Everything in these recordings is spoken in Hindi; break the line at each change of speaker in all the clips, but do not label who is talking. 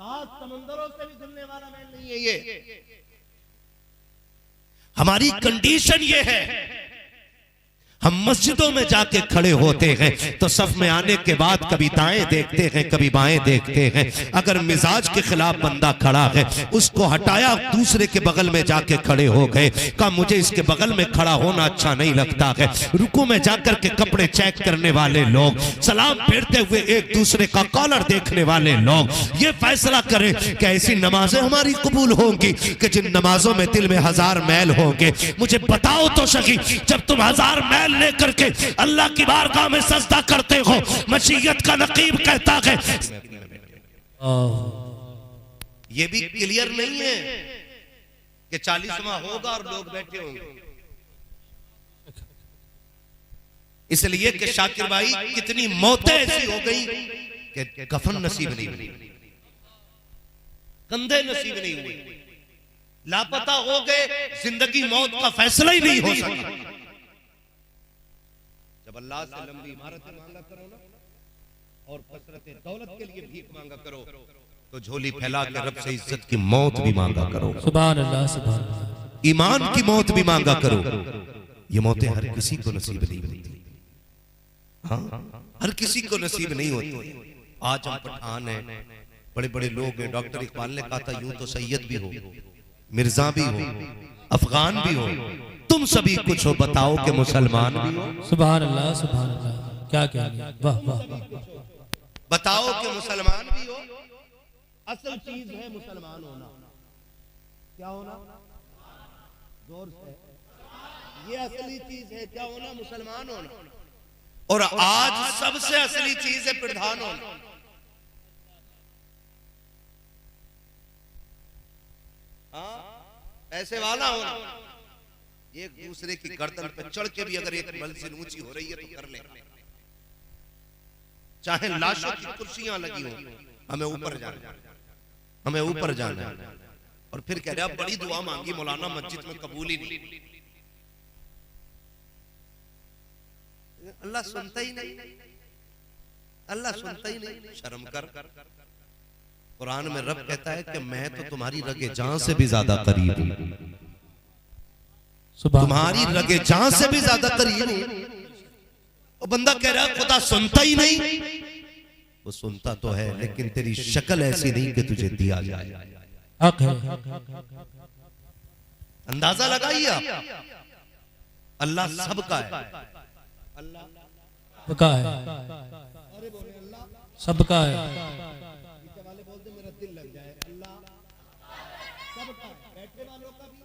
सात समंदरों से भी धुलने वाला मैल नहीं है ये। हमारी कंडीशन ये है, हम मस्जिदों में जाके खड़े होते हैं तो सफ में आने के बाद कभी दाएं देखते हैं कभी बाएं देखते हैं। अगर मिजाज के खिलाफ बंदा खड़ा है उसको हटाया, दूसरे के बगल में जाके खड़े हो गए, कहा मुझे इसके बगल में खड़ा होना अच्छा नहीं लगता है। रुकू में जाकर के कपड़े चेक करने वाले लोग, सलाम फेरते हुए एक दूसरे का कॉलर देखने वाले लोग ये फैसला करें कि ऐसी नमाजें हमारी कबूल होंगी कि जिन नमाजों में दिल में 1000 मैल होंगे। मुझे बताओ तो सही, जब तुम 1000 मैल लेकर के अल्लाह की बारगाह में सजदा करते हो, मशीयत का नकीब कहता है ये भी क्लियर नहीं है कि 40वां होगा और लोग बैठे होंगे। इसलिए कि शाकिर भाई कितनी मौतें ऐसी हो गई कि कफन नसीब नहीं हुई, कंधे नसीब नहीं हुए, लापता हो गए, जिंदगी मौत का फैसला ही नहीं हो सका। जब अल्लाह से लंबी इमारतें मांगा करो ना और कसरत दौलत के लिए भीख मांगा करो तो झोली फैला के रब से इज्जत की मौत भी मांगा करो। सुभान अल्लाह, सुभान अल्लाह। ईमान की मौत भी मांगा करो। ये मौतें हर किसी को नसीब नहीं होती। हाँ, हर किसी को नसीब नहीं होती। आज हम पठान हैं, बड़े बड़े लोग हैं। डॉक्टर इकबाल ने कहा था यूं तो सैयद भी हो, मिर्जा भी हो, अफगान भी हो, तुम सभी कुछ हो, बताओ कि मुसलमान भी हो। सुभान अल्लाह, सुभान अल्लाह, क्या क्या, वाह वाह, बताओ कि मुसलमान भी हो। असल चीज है मुसलमान होना। क्या होना? जोर से, ये असली चीज है। क्या होना? मुसलमान होना। और आज सबसे असली चीज है प्रधान होना। हाँ, पैसे वाला होना। एक दूसरे की गर्दन पे चढ़ के भी अगर एक मंजिल ऊंची हो रही है तो कर ले, चाहे लाशों की कुर्सियां लगी हो, हमें ऊपर जाना, हमें ऊपर जाना। और फिर कह रहे बड़ी दुआ मांगी मौलाना, मस्जिद में कबूल ही नहीं। अल्लाह सुनता ही नहीं, अल्लाह सुनता ही नहीं। शर्म कर। कुरान में रब कहता है कि मैं तो तुम्हारी रगे जान से भी ज्यादा करीब हूं, तुम्हारी रगे जान से भी ज्यादा करीब हूं। और बंदा कह रहा है खुदा सुनता ही नहीं। वो सुनता तो है लेकिन तेरी शक्ल ऐसी नहीं कि तुझे दिया जाए। अंदाजा लगाइए आप, अल्लाह सबका है, अल्लाह सबका है, सबका है। वाले बोलते मेरा दिल लग जाए। अल्लाह सबका है, बैठने वालों का भी,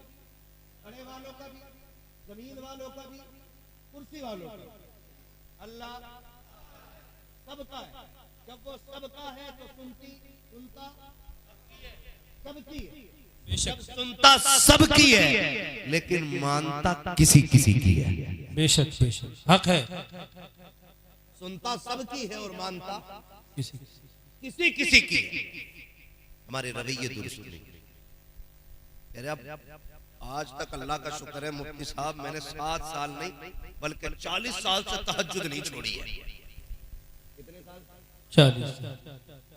खड़े वालों का भी, जमीन वालों का भी, कुर्सी वालों का भी। अल्लाह सबका है। जब वो सबका है तो सुनता सबकी है। जब सुनता सबकी है लेकिन मानता किसी किसी की है। बेशक बेशक हक है। सुनता सबकी है और मानता किसी किसी की। हमारे रवैये दुरुस्त नहीं। आज तक अल्लाह का शुक्र है मुफ्ती साहब, मैंने 7 साल नहीं बल्कि 40 साल से तहज्जुद नहीं छोड़ी है। कितने साल? 40।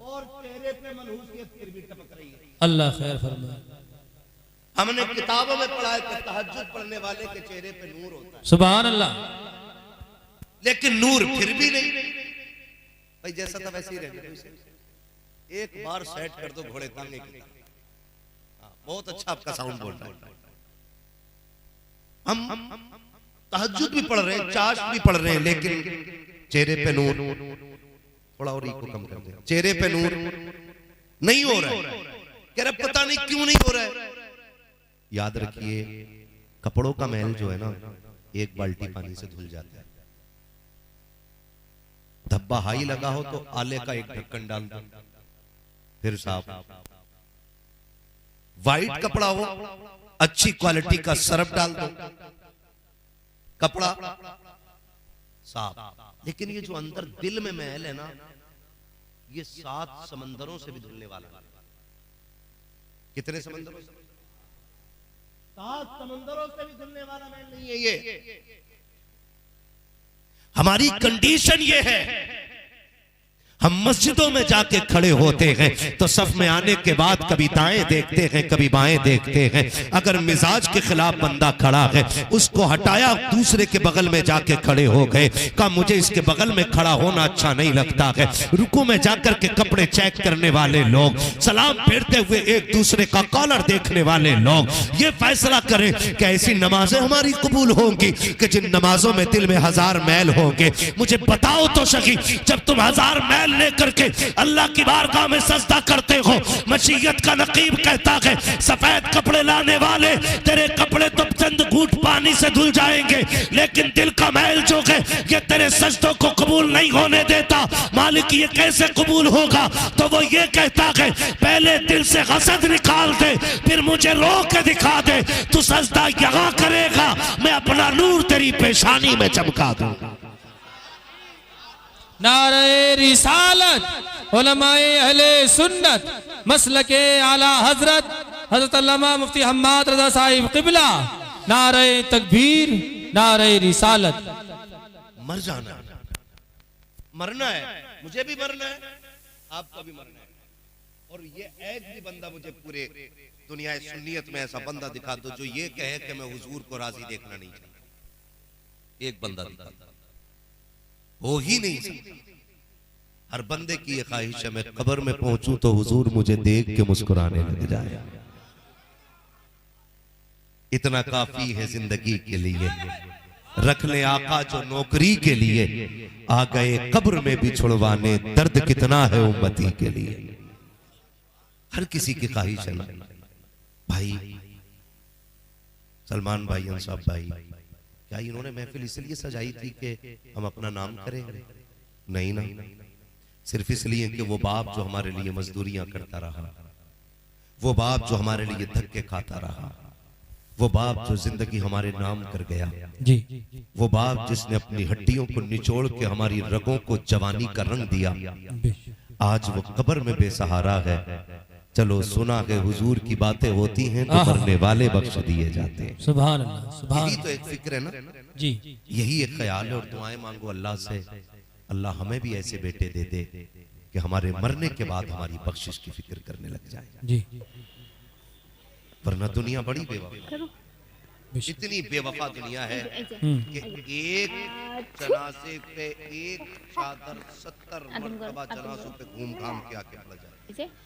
और चेहरे पे मनहूसियत फिर भी टपक रही है। अल्लाह खैर फरमाए। हमने किताबों में पढ़ा है कि तहज्जुद पढ़ने वाले के चेहरे पे नूर होता है। सुभान अल्लाह। लेकिन नूर फिर भी नहीं। भाई जैसा था वैसे ही रहने। एक बार सेट कर दो घोड़े तांगे की तरह। बहुत अच्छा आपका साउंड बोल रहा है। हम तहज्जुद भी पढ़ रहे हैं, चाश भी पढ़ रहे हैं, लेकिन चेहरे पे नूर, थोड़ा और को कम कर दे, चेहरे पे नूर नहीं हो रहा है। कह रहे पता नहीं क्यों नहीं हो रहा है। याद रखिए कपड़ों का मैल जो है ना, एक बाल्टी पानी से धुल जाता है। धब्बा हाई लगा हो तो आले का एक ढक्कन डाल दो, फिर साफ। वाइट कपड़ा हो, अच्छी क्वालिटी का सर्फ डाल दो, कपड़ा साफ। लेकिन ये जो अंदर दिल में मैल है ना, ये 7 समंदरों से भी धुलने वाला है। कितने समंदरों से? 7 समंदरों से भी धुलने वाला मैल नहीं है ये। हमारी कंडीशन ये है, हम मस्जिदों में जाके खड़े होते हैं तो सफ में आने के बाद कभी दाएं देखते हैं कभी बाएं देखते हैं। अगर मिजाज के खिलाफ बंदा खड़ा है उसको हटाया, दूसरे के बगल में जाके खड़े हो गए, कहा मुझे इसके बगल में खड़ा होना अच्छा नहीं लगता है। रुकू में जाकर के कपड़े चेक करने वाले लोग, सलाम फेरते हुए एक दूसरे का कॉलर देखने वाले लोग ये फैसला करें कि ऐसी नमाजें हमारी कबूल होंगी कि जिन नमाजों में दिल में 1000 मैल होंगे। मुझे बताओ तो सही, जब तुम 1000 मैल लेकर के अल्लाह की बारगाह में सजदा करते हो, मशीयत का नकीब कहता है सफेद कपड़े लाने वाले तेरे कपड़े तो चंद घूंट पानी से धुल जाएंगे, लेकिन दिल का मैल जो है ये तेरे सजदों को कबूल नहीं होने देता। मालिक ये कैसे कबूल होगा? तो वो ये कहता है पहले दिल से हसद निकाल दे, फिर मुझे रो के दिखा दे। तू सजदा यहाँ करेगा, मैं अपना नूर तेरी पेशानी में चमका दूंगा।
नारे रिसालत उलमाए अहले सुन्नत मसलके आला हजरत हजरत अल्लामा मुफ्ती हम्माद रज़ा साहिब क़िबला। नारे तकबीर, नारे रिसालत।
मर जाना, मरना है, मुझे भी मरना है, आपको भी मरना है। और ये एक भी बंदा मुझे पूरे दुनिया सुन्नियत में ऐसा बंदा दिखा दो जो ये कहे कि मैं हुजूर को राजी देखना नहीं चाहता। एक बंदा दिखा दो, हो ही नहीं सकता। हर बंदे की ये ख्वाहिश है मैं कब्र में पहुंचूं तो हुजूर मुझे देख के मुस्कुराने लग जाए। इतना काफी है जिंदगी के लिए, रख ले आका जो नौकरी के लिए, आ गए कब्र में भी छुड़वाने, दर्द कितना है उम्मती के लिए। हर किसी की ख्वाहिश है ना भाई। सलमान भाई, अंसाब भाई, क्या इन्होंने महफिल इसलिए सजाई थी कि हम अपना नाम करें? नहीं ना, सिर्फ इसलिए कि वो बाप जो हमारे लिए मजदूरियां करता रहा, वो बाप जो हमारे लिए धक्के खाता रहा, वो बाप जो जिंदगी हमारे नाम कर गया
जी,
वो बाप जिसने अपनी हड्डियों को निचोड़ के हमारी रगों को जवानी का रंग दिया, आज वो कब्र में बेसहारा है। चलो सुना है हुजूर की बातें होती हैं तो मरने वाले बख्श दिए जाते हैं।
सुभान अल्लाह, सुभान।
यही तो एक फिक्र है ना
जी,
यही एक ख्याल है। और दुआएं मांगो अल्लाह से, अल्लाह हमें भी ऐसे बेटे दे दे कि हमारे मरने के बाद हमारी बख्शिश की फिक्र करने लग जाए
जी।
वरना दुनिया बड़ी बेवफा, इतनी बेवफा दुनिया है कि एक जनाजे पे एक चादर 70 मरतबा जनाजों पे घूम घाम के आके पड़ जाए।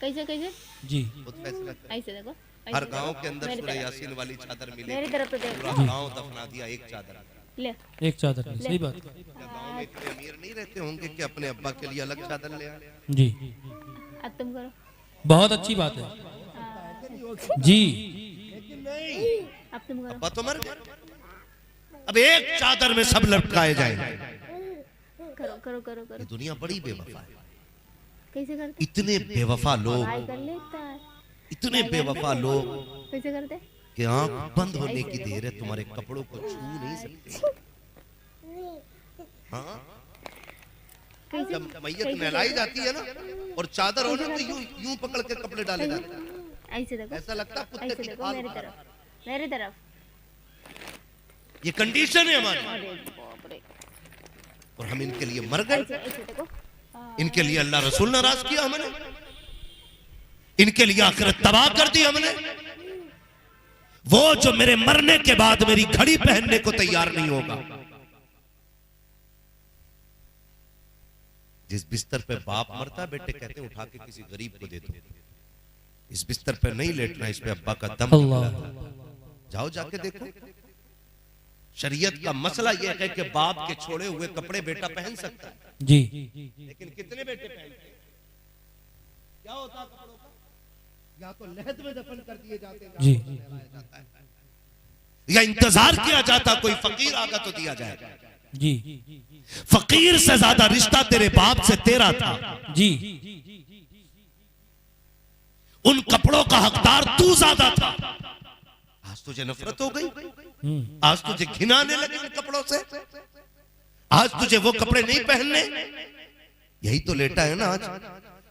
कैसे कैसे
जी,
खुद फैसला कर।
ऐसे देखो,
हर गांव के अंदर सूरह यासीन वाली चादर मिले,
मेरी तरफ तो देखो,
पूरा गांव दफना दिया एक चादर।
ले
एक चादर में, सही बात।
गांव में इतने अमीर नहीं रहते होंगे कि अपने अब्बा के लिए अलग चादर ले आए।
जी,
अब तुम करो।
बहुत अच्छी बात है जी।
अब तुम करो।
अब्बा तो मर गए, अब एक चादर में सब लटकाए जाएंगे।
करो करो करो
ये
करो।
दुनिया बड़ी बेवफा है।
कैसे करते?
इतने बेवफा लोग,
भाई कर लेता है।
इतने बेवफा लोग
कैसे करते?
कि आंख बंद होने की देर है, तुम्हारे कपड़ों को छू नहीं सकते। हाँ,
कैसे?
जब मैयत नहलाई जाती है ना और चादर हो ना तो यूं यूं पकड़ के कपड़े डाले जाते हैं।
ऐसे देखो,
ऐसा लगता है कुत्ते
ऐसे
की
देखो,
खाल
मेरी
मारा।
तरफ, मेरी तरफ।
ये कंडीशन है हमारी
अरे बाप रे।
और हम इनके लिए मर गए।
ऐसे ऐसे देखो।
इनके लिए अल्लाह रसूल नाराज किया हमने, इनके लिए आखिरत तबाह कर दी हमने। वो जो मेरे मरने के बाद मेरी घड़ी पहनने को तैयार नहीं होगा, जिस बिस्तर पे बाप मरता है बेटे कहते हैं उठा के किसी गरीब को दे दो, इस बिस्तर पे नहीं लेटना, इस पे अब्बा का दम निकला है। जाओ जाके देखो। शरीयत का मसला यह है कि बाप के छोड़े हुए कपड़े बेटा पहन सकता है,
जी,
लेकिन कितने बेटे पहनते हैं? क्या होता है कपड़ों का? या तो लहद में दफन कर दिए जाते हैं
जी,
या इंतजार किया जाता कोई फकीर आगा तो दिया जाएगा।
जी,
फकीर से ज्यादा रिश्ता तेरे बाप से तेरा था।
जी,
उन कपड़ों का हकदार तू ज्यादा था। आज तुझे नफरत हो गई, आज तुझे घिनाने लगे उन कपड़ों से, आज तुझे वो कपड़े नहीं पहनने। यही तो लेटा है ना आज,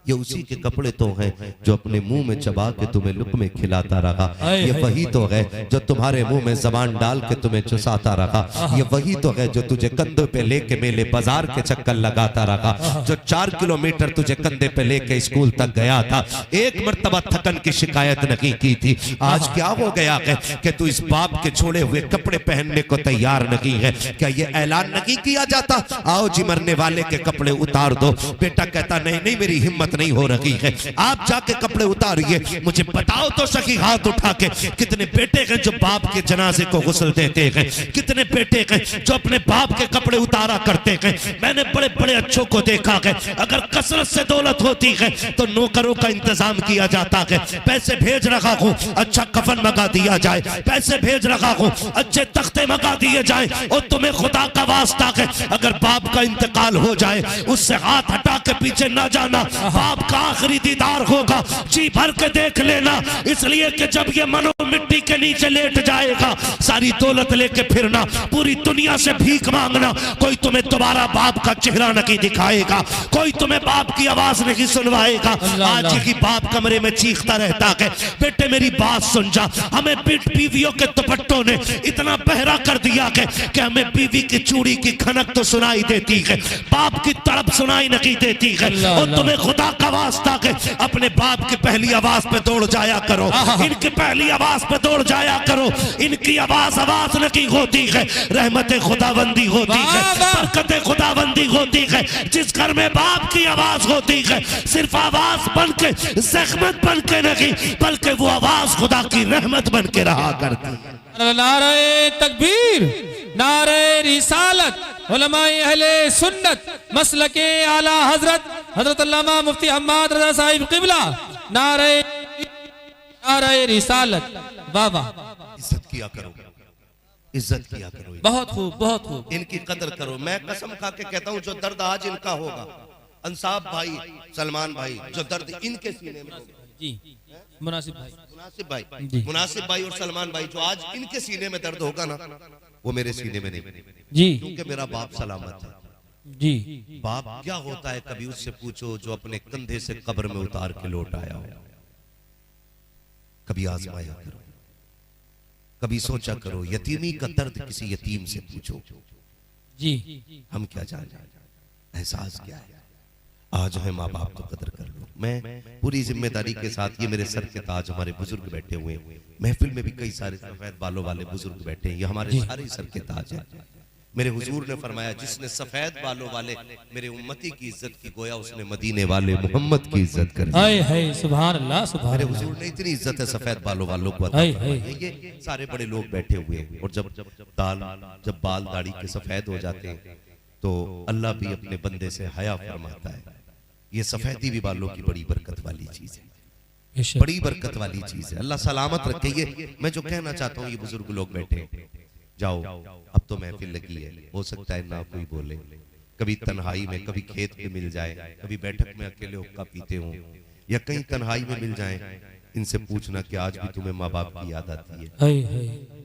ये उसी के कपड़े तो हैं जो अपने मुंह में चबा के तुम्हें लुक़्मे खिलाता रहा। ये वही तो है जो तुम्हारे मुंह में जबान डाल के तुम्हें चुसाता रहा। ये वही तो है जो तुझे कंधे पे लेके मेले बाजार के चक्कर लगाता रहा, जो 4 किलोमीटर तुझे कंधे पे लेके स्कूल तक गया था। एक मर्तबा थकन की शिकायत नहीं की थी। आज क्या हो गया है कि तू इस बाप के छोड़े हुए कपड़े पहनने को तैयार नहीं है? क्या ये ऐलान नहीं किया जाता, आओ जी मरने वाले के कपड़े उतार दो? बेटा कहता नहीं नहीं मेरी हिम्मत नहीं हो रही है, आप जाके कपड़े उतारिए। मुझे बताओ तो सही हाथ उठा के कितने बेटे हैं जो बाप के जनाजे को गुस्ल देते हैं, कितने बेटे हैं जो अपने बाप के कपड़े उतारा करते हैं। मैंने बड़े बड़े अच्छों को देखा है, अगर कसरत से दौलत होती है तो नौकरों का इंतजाम किया जाता है। पैसे भेज रखा हूं, अच्छा कफन मंगा दिया जाए, पैसे भेज रखा हूं, अच्छे तख्ते मंगा दिए जाए। और तुम्हें खुदा का वास्ता है अगर बाप का इंतकाल हो जाए उससे हाथ हटा के पीछे ना जाना, बाप का आखिरी दीदार होगा, जी भर के देख लेना। इसलिए कि जब ये मनो मिट्टी के नीचे लेट जाएगा, सारी दौलत लेके फिरना, पूरी दुनिया से भीख मांगना, कोई तुम्हें दोबारा बाप का चेहरा नहीं दिखाएगा, कोई तुम्हें बाप की आवाज नहीं सुनवाएगा। आज ही बाप कमरे में चीखता रहता है, बेटे मेरी बात सुन जा। हमें बीवियों के दुपट्टों ने इतना बहरा कर दिया है कि हमें बीवी की चूड़ी की खनक तो सुनाई देती है, बाप की तड़प सुनाई नहीं देती है। और तुम्हें खुदा का वास्ता है अपने बाप की पहली आवाज पे दौड़ जाया करो, इनकी पहली आवाज पे दौड़ जाया करो। इनकी आवाज आवाज नहीं होती है, रहमत खुदाबंदी होती है, बरकत खुदाबंदी होती है। जिस घर में बाप की आवाज होती है सिर्फ आवाज बन के, जख्मत बन के नहीं बल्कि वो आवाज खुदा की रहमत बन के रहा करती है।
नारे तकबीर, नारे रिसालत, उलमाए अहले सुन्नत, मसलके आला हजरत हजरत अल्लामा मुफ्ती हम्माद रजा साहिब किबला, नारे रिसालत। वाह वाह,
इज्जत किया करो, इज्जत किया करो,
बहुत खूब बहुत खूब,
इनकी कदर करो। मैं कसम खा के कहता हूँ जो दर्द आज इनका होगा, अंसाब भाई, सलमान भाई, जो दर्द इनके सीने में होगा,
जी मुनासिब भाई,
मुनासिब भाई और सलमान भाई, जो आज इनके सीने में दर्द होगा ना वो मेरे सीने में नहीं
जी,
क्योंकि मेरा बाप सलामत है
जी।
बाप क्या होता है कभी उससे पूछो जो अपने कंधे से कब्र में उतार के लौट आया हो। कभी आजमाया करो, कभी सोचा करो, यतीमी का दर्द किसी यतीम से पूछो
जी।
हम क्या जाने, एहसास क्या है। आज है माँ बाप तो कदर कर लो। मैं पूरी जिम्मेदारी के साथ, ये मेरे सर के ताज हमारे बुजुर्ग बैठे हुए हैं, महफिल में भी कई सारे सफेद बालों वाले बुजुर्ग बैठे हैं, ये हमारे सारे सर के ताज है। मेरे हुजूर ने फरमाया जिसने सफेद बालों वाले मेरे उम्मती की इज्जत की, गोया उसने मदीने वाले मोहम्मद की इज्जत कर दी।
हाय हाय सुभान अल्लाह, सुभान
मेरे
अल्लाह।
हुजूर ने इतनी इज्जत है सफेद बालों वालों को। ये सारे बड़े लोग बैठे हुए हैं और जब बाल दाढ़ी के सफेद हो जाते हैं तो अल्लाह भी अपने बंदे से हया फरमाता है। ये सफेदी भी बालों की बड़ी बरकत वाली चीज है, बड़ी बरकत वाली चीज है। अल्लाह सलामत रखे। ये मैं जो कहना चाहता हूँ, ये बुजुर्ग लोग बैठे, जाओ अब तो महफिल लगी है, हो सकता है ना कोई बोले, कभी तन्हाई में, कभी खेत में मिल जाए, कभी बैठक में अकेले हुक्का पीते हो या कहीं तन्हाई में मिल जाए, इनसे पूछना कि आज भी तुम्हें माँ बाप की याद आती है।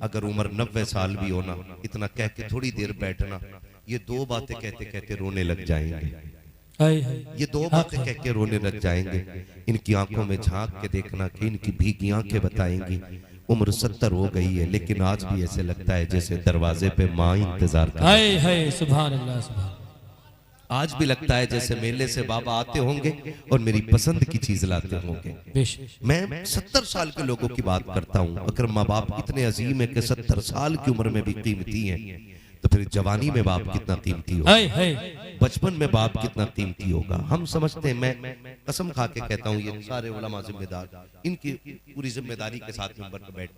अगर उम्र 90 साल भी होना, इतना कह के थोड़ी देर बैठना, ये दो बातें कहते कहते रोने लग जाएंगे। ये दो बातें कह के रोने लग जाएंगे। इनकी आंखों में झांक के देखना कि इनकी भीगी आंखें बताएंगी उम्र 70 हो गई है, लेकिन आज भी ऐसे लगता है जैसे दरवाजे पे माँ इंतजार कर रही है।
सुभान अल्लाह, सुभान।
आज भी लगता है जैसे मेले से बाबा आते होंगे और मेरी पसंद की चीज लाते होंगे। मैं 70 साल के लोगों की बात करता हूँ। अगर माँ बाप इतने अजीम है कि 70 साल की उम्र में भी कीमती हैं, तो फिर जवानी में बाप कितना कीमती होगा, बचपन में बाप कितना कीमती होगा। हम समझते हैं, मैं कसम खा के कहता हूँ, ये सारे उलमा जिम्मेदार, इनकी पूरी जिम्मेदारी के साथ मिंबर पर बैठ,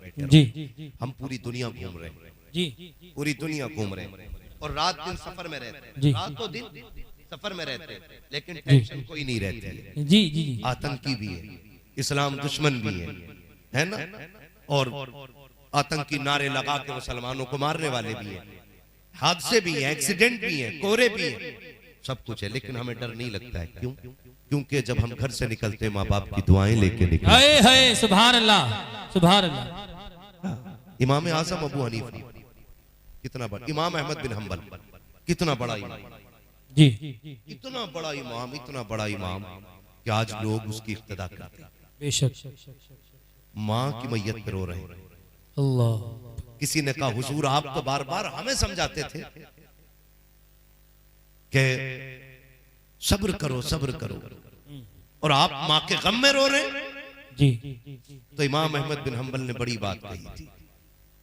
हम पूरी दुनिया घूम रहे हैं, पूरी दुनिया घूम रहे हैं और रात दिन सफर में रहते हैं, रात तो दिन सफर में रहते हैं, लेकिन टेंशन कोई नहीं रहती है। आतंकी भी है, इस्लाम दुश्मन भी है ना, और आतंकी नारे लगा के मुसलमानों को मारने वाले भी हैं, हादसे भी हैं, एक्सीडेंट भी हैं, कोहरे भी हैं, सब कुछ है, लेकिन हमें डर नहीं लगता है। क्यों? क्योंकि जब हम घर से निकलते माँ बाप की दुआएं लेके निकलते।
सुभान अल्लाह, सुभान अल्लाह।
इमाम आज़म अबू हनीफा कितना बड़ा, इमाम अहमद बिन हम्बल कितना बड़ा इमाम,
जी,
इतना बड़ा इमाम, इतना बड़ा इमाम, कि आज लोग उसकी इक्तदा करते हैं।
बेशक।
माँ की मैयत पे रो रहे हैं।
अल्लाह।
किसी ने कहा हुजूर आप तो बार बार हमें समझाते थे कि सब्र करो सब्र करो, और आप माँ के गम में रो रहे हैं।
जी।
तो इमाम अहमद बिन हंबल ने बड़ी बात कही थी,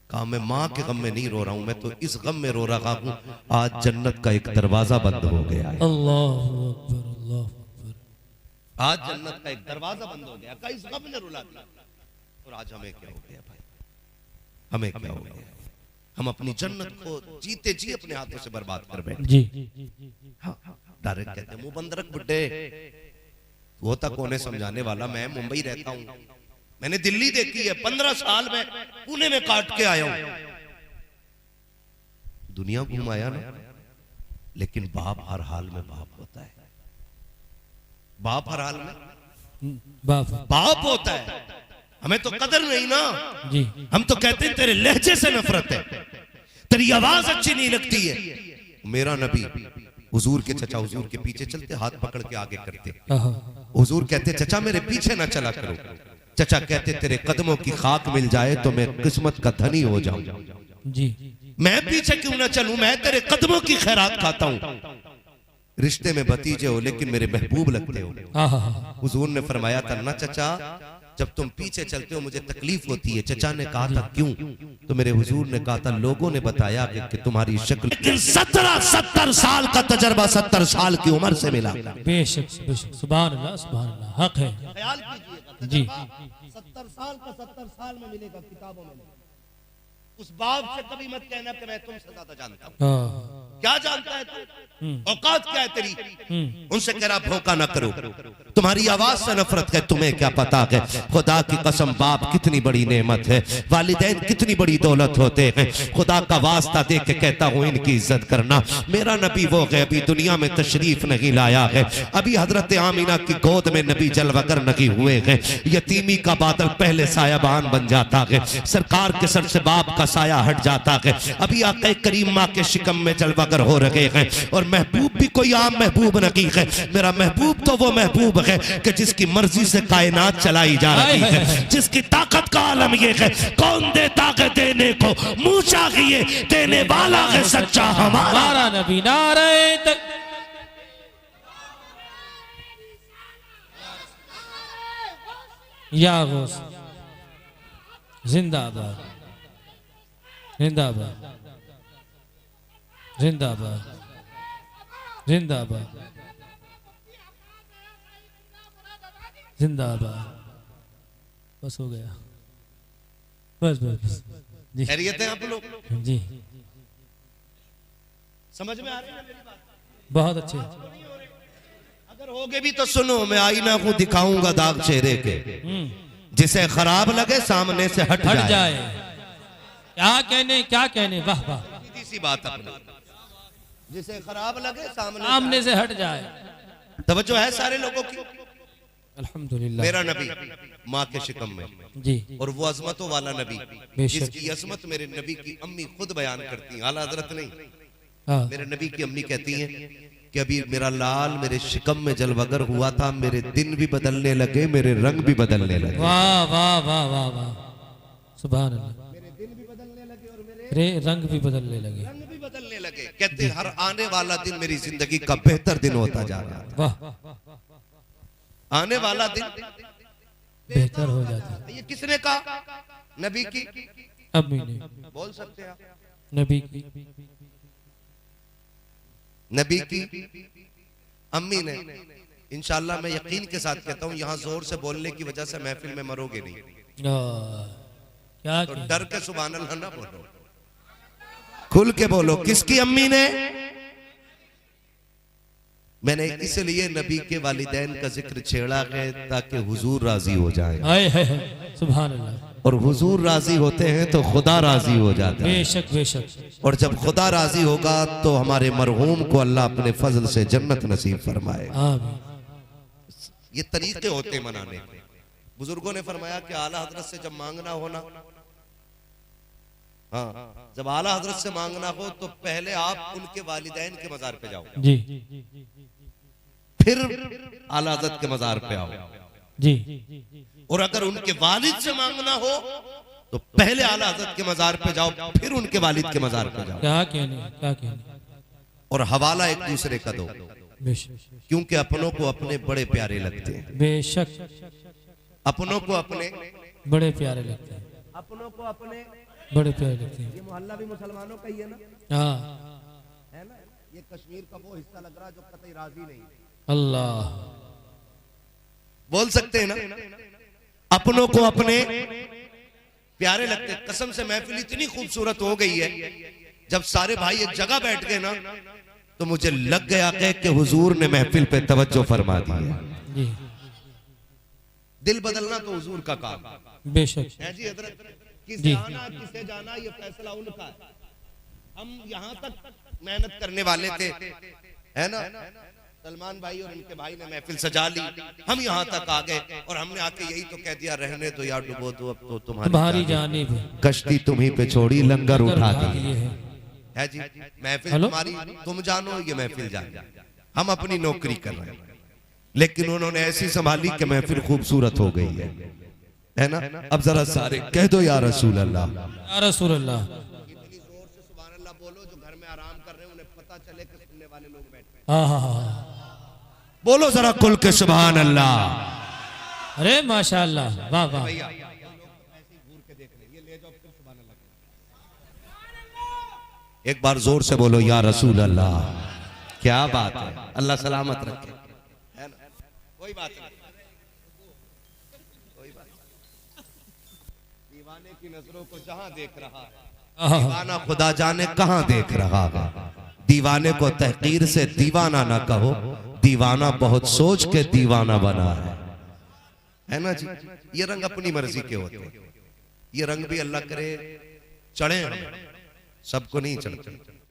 कहा मैं माँ के गम में नहीं रो रहा हूं, मैं तो इस गम में रो रहा हूं आज जन्नत का एक दरवाजा बंद हो गया है।
अल्लाह अकबर, अल्लाह अकबर।
आज जन्नत का एक दरवाजा बंद हो गया, कहा इस गम ने रुला दिया। और आज हमें क्या हो गया भाई, हमें क्या हो गया, हम अपनी जन्नत को जीते जी अपने हाथों से बर्बाद कर बैठे।
जी।
डायरेक्ट कहते हैं मुंह बंद रख बुड्ढे, वो तक कोने समझाने वाला। मैं मुंबई रहता हूं, मैंने दिल्ली देखी है, 15 साल में पुणे में काट के आया हूं, दुनिया घुमाया ना। लेकिन बाप हर हाल में बाप होता है, बाप हर हाल में बाप होता है। हमें तो कदर नहीं ना
जी।
हम तो कहते हैं तेरे लहजे से नफरत है, तेरी आवाज अच्छी नहीं लगती है। मेरा नबी हुजूर के चचा हुजूर के पीछे चलते, हाथ पकड़ के आगे करते। हुजूर कहते चचा मेरे पीछे ना चला करो। चचा कहते तेरे कदमों की खाक मिल जाए तो मैं किस्मत का धनी हो जाऊं।
जी।
मैं पीछे क्यों ना चलूं, मैं तेरे कदमों की खैरात खाता हूं। रिश्ते में भतीजे हो लेकिन मेरे महबूब लगते हो। हुजूर ने फरमाया था ना चचा, जब तुम पीछे चलते हो मुझे तकलीफ होती है। चचा ने कहा था क्यों, तो मेरे हुजूर ने कहा था लोगों ने बताया कि तुम्हारी शक्ल। लेकिन 70 साल का तजर्बा 70 साल की उम्र से मिला।
बेशक बेशक, सुभान अल्लाह सुभान अल्लाह, हक है।
ख्याल कीजिएगा
जी।
70 साल का 70 साल में मिलेगा, किताबों में। उस बाप से कभी मत कहना कि मैं तुमसे ज्यादा जानता हूं। क्या जानता है तू, औकात क्या है तेरी। उनसे कह रहा भौंका ना करो, तुम्हारी आवाज से नफरत है, तुम्हें क्या पता है। खुदा की कसम बाप कितनी बड़ी नेमत है, वालिदैन कितनी बड़ी दौलत होते हैं। खुदा का वास्ता दे के कहता हूं इनकी इज्जत करना। मेरा नबी वो है अभी दुनिया में तशरीफ नहीं लाया है, अभी हजरत आमीना की गोद में नबी जलवगर नहीं हुए हैं। यतीमी का बादल पहले सायाबान बन जाता है, सरकार के सर से बाप का साया हट जाता है। अभी आके करीम माँ के शिकम में जलवगर हो रहे हैं। और महबूब भी कोई आम महबूब नहीं है, मेरा महबूब तो वो महबूब है कि जिसकी मर्जी से कायनात चलाई जा रही है, जिसकी ताकत का आलम ये है। कौन देता है देने को, मुंह चाहिए देने वाला है सच्चा हमारा
नबी। नारे तक या गौस जिंदाबाद, जिंदाबाद, जिंदाबाद, जिंदाबाद, जिंदाबाद। बस हो गया, बस बस बस। जी
खैरियत है आप लोग,
जी,
समझ में आ रही है मेरी बात।
बहुत अच्छे।
अगर होगे भी तो सुनो, मैं आईना को दिखाऊंगा दाग चेहरे के, जिसे खराब लगे सामने से हट जाए।
क्या कहने, वाह वाह।
सीधी सी बात अपनी, जिसे खराब लगे
सामने से हट जाए।
तवज्जो है सारे लोगों की।
अल्हम्दुलिल्लाह।
मेरा नबी माँ के शिकम में
जी,
और वो अजमतों वाला नबी
बेशक।
जिसकी अजमत मेरे नबी की अम्मी खुद बयान करती हैं, आला हजरत नहीं।
हाँ।
मेरे नबी की अम्मी कहती हैं कि अभी मेरा लाल मेरे शिकम में जलवगर हुआ था, मेरे दिन भी बदलने लगे, मेरे रंग भी बदलने लगे।
वाह वाह वाह वाह वाह, सुभान अल्लाह।
मेरे दिन भी बदलने लगे और मेरे
रे रंग भी बदलने लगे।
रंग भी बदलने लगे। कहते हर आने वाला दिन मेरी जिंदगी का बेहतर दिन होता जा रहा था।
वाह,
आने वाला दिन
बेहतर हो जाता।
ये किसने कहा, नबी की
अम्मी ने,
बोल सकते हैं आप,
नबी की,
नबी की अम्मी ने। इंशाल्लाह मैं यकीन के साथ कहता हूँ यहाँ जोर से बोलने की वजह से महफिल में मरोगे नहीं,
क्या
तो डर के सुभान अल्लाह ना बोलो, खुल के बोलो। किसकी अम्मी ने? मैंने इसलिए नबी के वालिदैन का जिक्र छेड़ा है ताकि हुजूर राजी हो जाए।
सुभान अल्लाह।
और हुजूर राजी होते हैं तो खुदा राजी हो जाता है।
बेशक बेशक। और
जब खुदा राजी होगा तो हमारे मरहूम को अल्लाह अपने फजल से जन्नत नसीब फरमाए। ये तरीके होते हैं मनाने के। बुजुर्गों ने फरमाया कि आला हजरत से जब मांगना हो ना, हाँ, जब आला हजरत से मांगना हो तो पहले आप उनके वालिदैन के मजार पे जाओ।
जी।
फिर आला हज़रत के मजार पे आओ।
जी
और अगर उनके वालिद से मांगना हो तो पहले आला हज़रत के मजार पे जाओ, फिर उनके वालिद के मजार पे जाओ।
क्या कहने, क्या कहने।
और हवाला एक दूसरे का दो,
बेशक
क्योंकि अपनों को अपने बड़े प्यारे लगते हैं।
बेशक
अपनों को अपने
बड़े प्यारे लगते हैं,
अपनों को अपने
बड़े प्यारे लगते हैं।
ये मोहल्ला भी मुसलमानों का ही है ना,
हाँ
है ना। ये कश्मीर का वो हिस्सा लग रहा है जो कतई राजी नहीं है।
अल्लाह,
बोल सकते हैं ना, अपनों को अपने प्यारे लगते हैं। कसम से महफिल इतनी खूबसूरत हो गई है, जब सारे भाई एक जगह बैठ गए ना तो मुझे लग गया कि हुजूर ने महफिल पे तवज्जो फरमा दी है।
जी
दिल बदलना तो हुजूर का काम
बेशक
है जी। हजरत किसे
जी।
आना किसे जाना ये फैसला उनका है। हम यहाँ तक मेहनत करने वाले थे, है ना। सलमान भाई और इनके भाई ने महफिल सजा ली, हम यहाँ तक आ गए और हमने आके यही तो कह दिया, रहने दो यार, डुबो दो, अब तो
तुम्हारी जानिब
कश्ती तुम्ही पे छोड़ी, लंगर उठा दी
लिए है।
है जी। महफिल
हेलो?
तुम्हारी, तुम जानो ये महफिल जाने, हम अपनी नौकरी कर रहे हैं। लेकिन उन्होंने ऐसी संभाली कि महफिल खूबसूरत हो गई है ना। अब जरा सारे कह दो या रसूल अल्लाह,
या रसूल अल्लाह।
इतनी जोर से सुभान अल्लाह बोलो, जो घर में आराम कर रहे हैं उन्हें पता चले कि सुनने वाले लोग बैठे हैं।
हाँ हाँ हाँ,
बोलो जरा कुल के सुभान अल्लाह।
अरे माशाअल्लाह, वाह वाह।
भैया ये लोग ऐसे ही घूर के देख रहे हैं, ये ले जाओ फिर सुभान अल्लाह। एक बार जोर से बोलो या रसूल अल्लाह। क्या बात है, अल्लाह सलामत रखे, है ना। कोई बात नहीं, कोई बात नहीं। दीवाने की नजरों को जहां देख रहा है, दीवाना खुदा जाने कहां देख रहा है। दीवाने को तहकीर से दीवाना ना कहो, दीवाना बहुत सोच के दीवाना बना है ना जी। ये रंग अपनी मर्जी के होते हैं, ये रंग भी अल्लाह करे चढ़े, सबको नहीं चढ़ते।